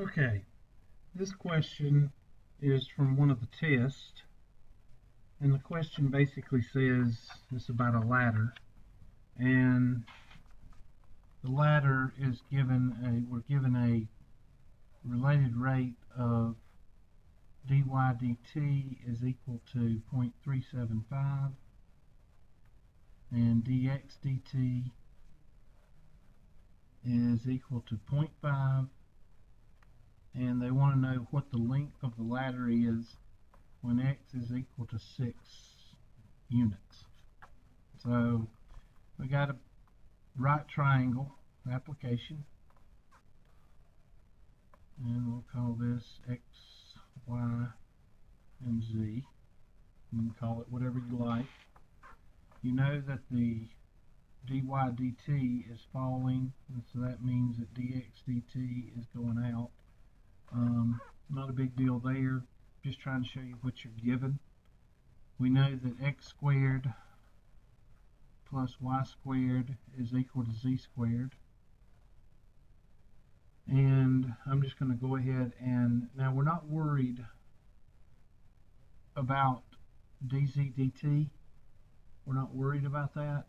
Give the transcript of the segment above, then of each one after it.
Okay, this question is from one of the tests, and the question basically says it's about a ladder, and the ladder is we're given a related rate of dy dt is equal to 0.375, and dx dt is equal to 0.5, and they want to know what the length of the ladder is when x is equal to 6 units. So we got a right triangle application, and we'll call this x, y, and z. You can call it whatever you like. You know that the dy dt is falling, and so that means that dx dt is going out. Not a big deal there, just trying to show you what you're given. We know that x squared plus y squared is equal to z squared. And I'm just going to go ahead and, now we're not worried about dz dt. We're not worried about that.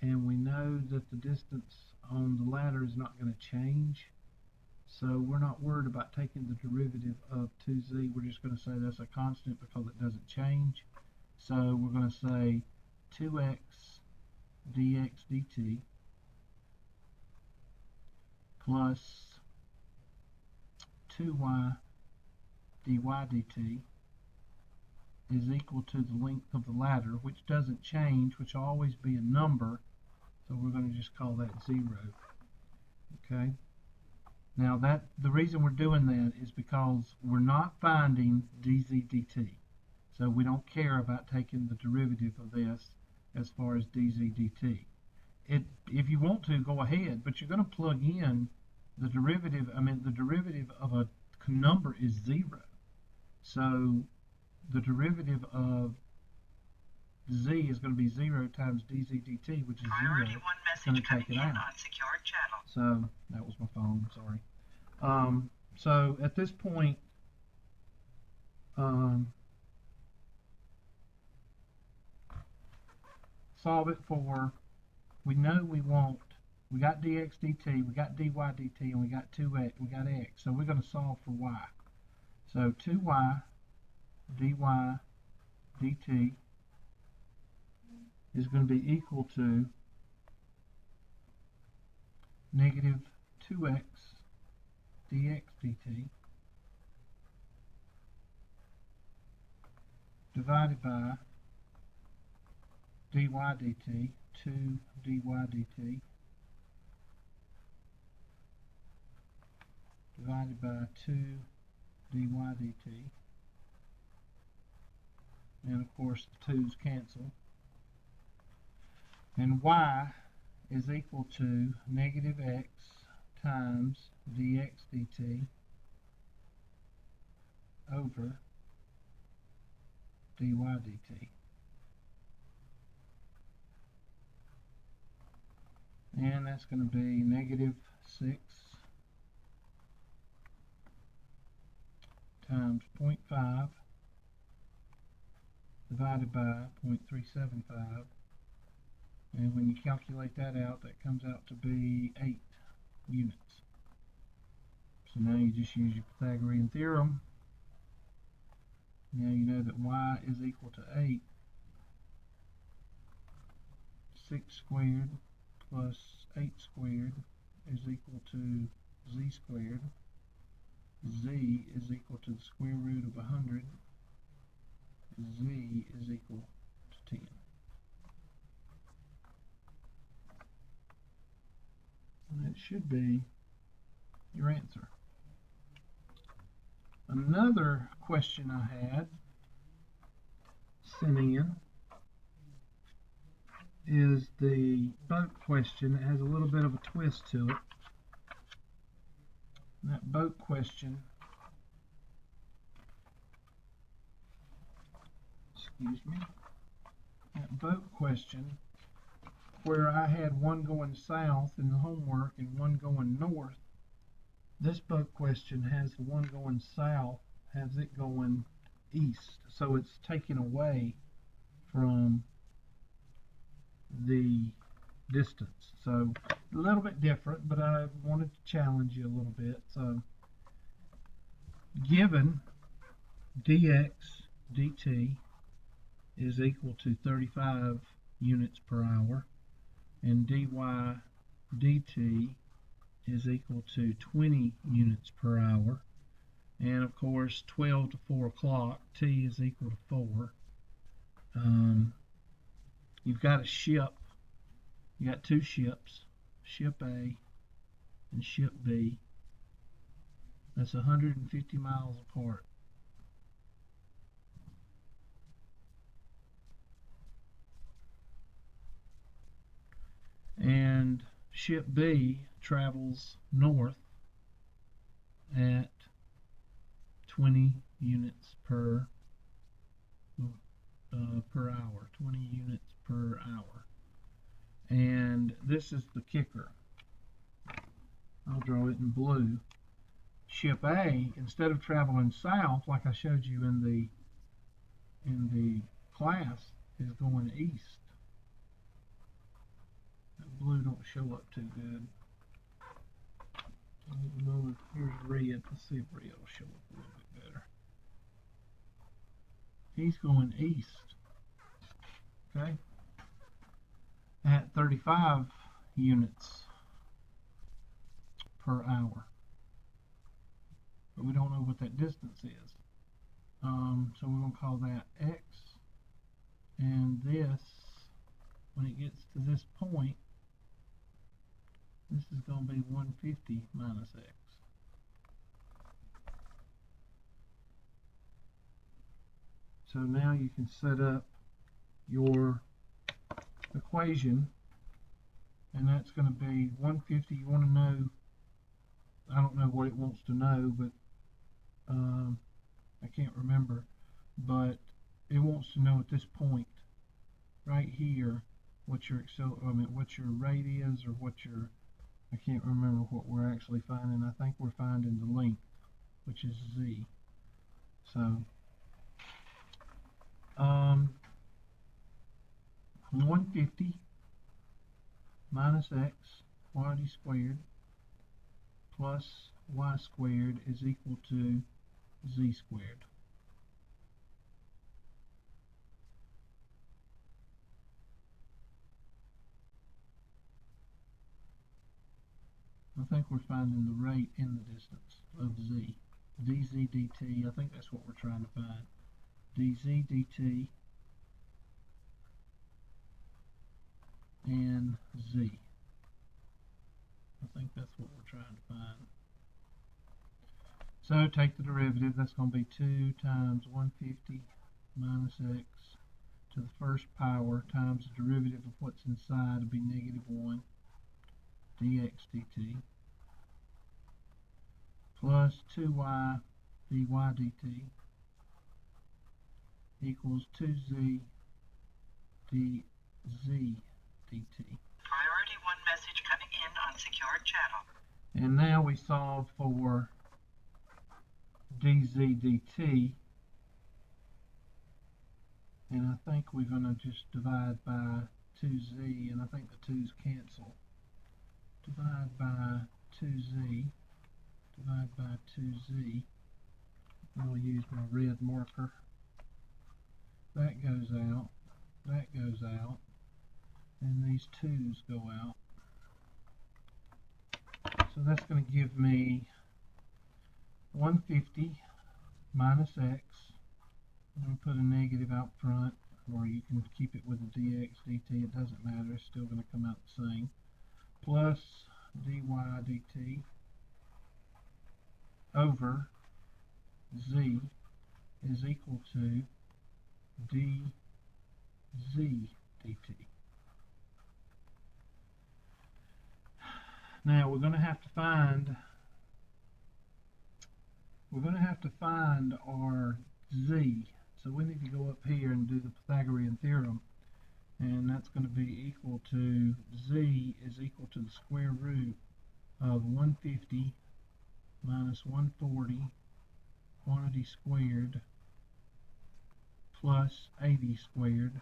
And we know that the distance on the ladder is not going to change. So we're not worried about taking the derivative of 2z. We're just going to say that's a constant because it doesn't change. So we're going to say 2x dx dt plus 2y dy dt is equal to the length of the ladder, which doesn't change, which will always be a number. So we're going to just call that 0. Okay. Now the reason we're doing that is because we're not finding dz dt. So we don't care about taking the derivative of this as far as dz dt. If you want to, go ahead, but you're going to plug in the derivative. The derivative of a number is 0. So the derivative of z is going to be 0 times dz dt, which is 0. It's going to take it out. So that was my phone, sorry. So at this point, solve it for, we know we got dx dt, we got dy dt, and we got 2x, we got x. So we're going to solve for y. So 2y dy dt is going to be equal to negative 2x dx dt divided by dy dt, 2 dy dt divided by 2 dy dt, and of course the 2's cancel, and y is equal to negative x times dx dt over dy dt. And that's going to be negative 6 times 0.5 divided by 0.375. And when you calculate that out, that comes out to be 8 units. So now you just use your Pythagorean Theorem. Now you know that y is equal to 8. 6 squared plus 8 squared is equal to z squared. Z is equal to the square root of 100. Z is equal to 10. And that should be your answer. Another question I had sent in is the boat question. It has a little bit of a twist to it. And that boat question, that boat question, where I had one going south in the homework and one going north, This book question has the one going south, has it going east. So it's taking away from the distance. So a little bit different, but I wanted to challenge you a little bit. So given dx dt is equal to 35 units per hour, and dy dt is equal to 20 units per hour, and of course 12 to 4 o'clock, t is equal to 4. You've got a ship. You got two ships, ship A and ship B. That's 150 miles apart. And ship B travels north at 20 units per hour, 20 units per hour. And this is the kicker. I'll draw it in blue. Ship A, instead of traveling south like I showed you in the class, is going east. That blue don't show up too good. Here's red. Let's see if red will show up a little bit better. He's going east. Okay? At 35 units per hour. But we don't know what that distance is. So we're going to call that x. And this, when it gets to this point, this is going to be 150 minus x. So now you can set up your equation, and that's going to be 150. You want to know, I don't know what it wants to know, but I can't remember, but it wants to know at this point right here what your what your rate is, or what your, I can't remember what we're actually finding. I think we're finding the length, which is z. So 150 minus x quantity squared plus y squared is equal to z squared. I think we're finding the rate in the distance of z. dz dt, I think that's what we're trying to find. dz dt and z. I think that's what we're trying to find. So take the derivative. That's going to be 2 times 150 minus x to the first power times the derivative of what's inside will be -1 dx dt plus 2y dy dt equals 2z dz dt. Priority 1 message coming in on secured channel. And now we solve for dz dt, and I think we're going to just divide by 2z, and I think the 2's cancel. Divide by 2z, divide by 2z. I'll use my red marker. That goes out, that goes out, and these 2's go out. So that's going to give me 150 minus x. I'm going to put a negative out front, or you can keep it with a dx dt, it doesn't matter, it's still going to come out the same, plus dy dt over z is equal to dz dt. Now we're going to have to find our z. So we need to go up here and do the Pythagorean Theorem, and that's going to be equal to z is equal to the square root of 150 minus 140 quantity squared plus 80 squared.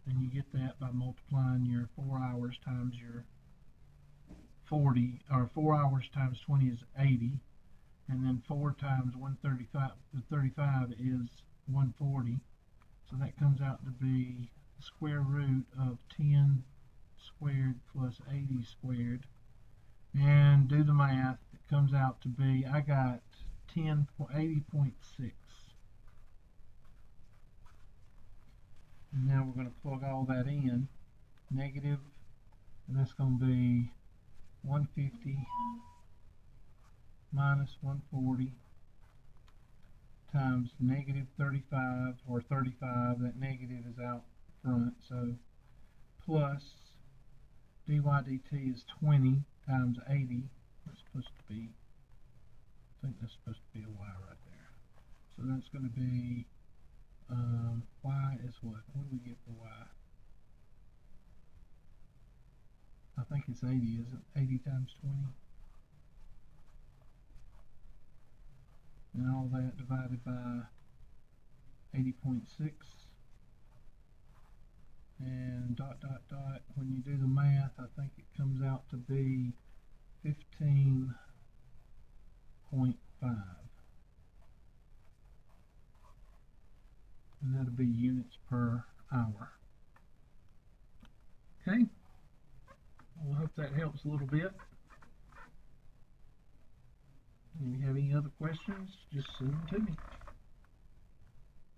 And you get that by multiplying your 4 hours times your 40, or 4 hours times 20 is 80, and then 4 times 135 is 140, so that comes out to be the square root of 10 squared plus 80 squared, and do the math, it comes out to be, I got 80.6. And now we're going to plug all that in, negative, and that's going to be 150 minus 140 times negative 35, or 35, that negative is out front, so plus dy dt is 20 times 80, that's supposed to be, I think that's supposed to be a y right there, so that's going to be, y is what do we get for y? I think it's 80, isn't it? 80 times 20. And all that divided by 80.6. And dot dot dot. When you do the math, I think it comes out to be 15.5. And that'll be units per hour. Okay? Well, I hope that helps a little bit. If you have any other questions, just send them to me.